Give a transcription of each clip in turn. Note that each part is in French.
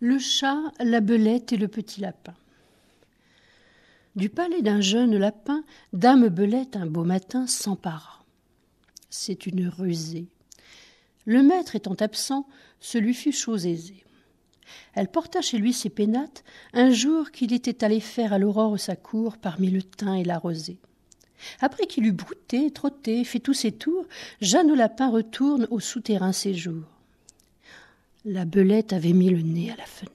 Le chat, la belette et le petit lapin. Du palais d'un jeune lapin, dame Belette, un beau matin, s'empara. C'est une rusée. Le maître étant absent, ce lui fut chose aisée. Elle porta chez lui ses pénates un jour qu'il était allé faire à l'aurore sa cour parmi le thym et la rosée. Après qu'il eut brouté, trotté, fait tous ses tours, Jeanne au lapin retourne au souterrain séjour. La belette avait mis le nez à la fenêtre.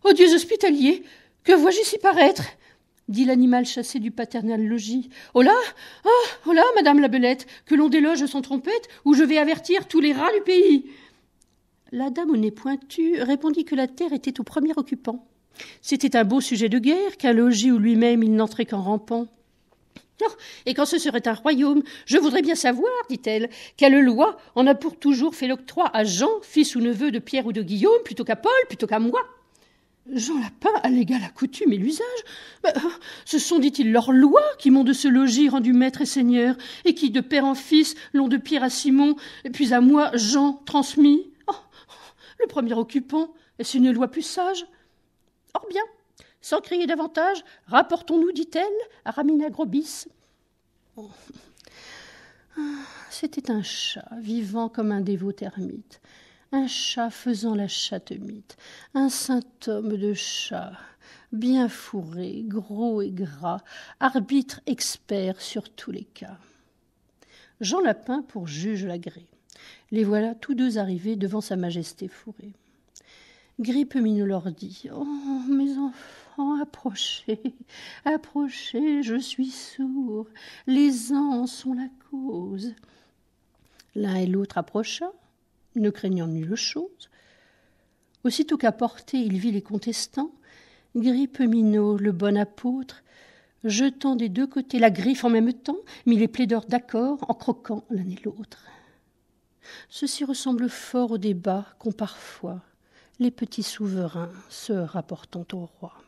Ô dieux hospitaliers, que vois-je ici paraître? Dit l'animal chassé du paternel logis. Oh là, madame la belette, que l'on déloge sans trompette, ou je vais avertir tous les rats du pays. La dame au nez pointu répondit que la terre était au premier occupant. C'était un beau sujet de guerre, qu'un logis où lui-même il n'entrait qu'en rampant. Oh, et quand ce serait un royaume, je voudrais bien savoir, dit-elle, quelle loi en a pour toujours fait l'octroi à Jean, fils ou neveu de Pierre ou de Guillaume, plutôt qu'à Paul, plutôt qu'à moi. Jean Lapin allégua la coutume et l'usage. Ce sont, dit-il, leurs lois qui m'ont de ce logis rendu maître et seigneur, et qui, de père en fils, l'ont de Pierre à Simon, puis à moi, Jean, transmis. Oh, le premier occupant, est-ce une loi plus sage? Or bien, sans crier davantage, rapportons-nous, dit-elle, à Ramina Grobis. Oh. C'était un chat, vivant comme un dévot ermite. Un chat faisant la chatte-mite, un saint homme de chat, bien fourré, gros et gras, arbitre expert sur tous les cas. Jean Lapin pour juge l'agréé. Les voilà tous deux arrivés devant sa majesté fourrée. Grippe-Minou leur dit « Oh, mes enfants, approchez, approchez, je suis sourd, les ans en sont la cause. » L'un et l'autre approcha, ne craignant nulle chose. Aussitôt qu'à portée il vit les contestants, Grippe-Minou, le bon apôtre, jetant des deux côtés la griffe en même temps, mit les plaideurs d'accord en croquant l'un et l'autre. Ceci ressemble fort au débat qu'ont parfois les petits souverains se rapportant au roi.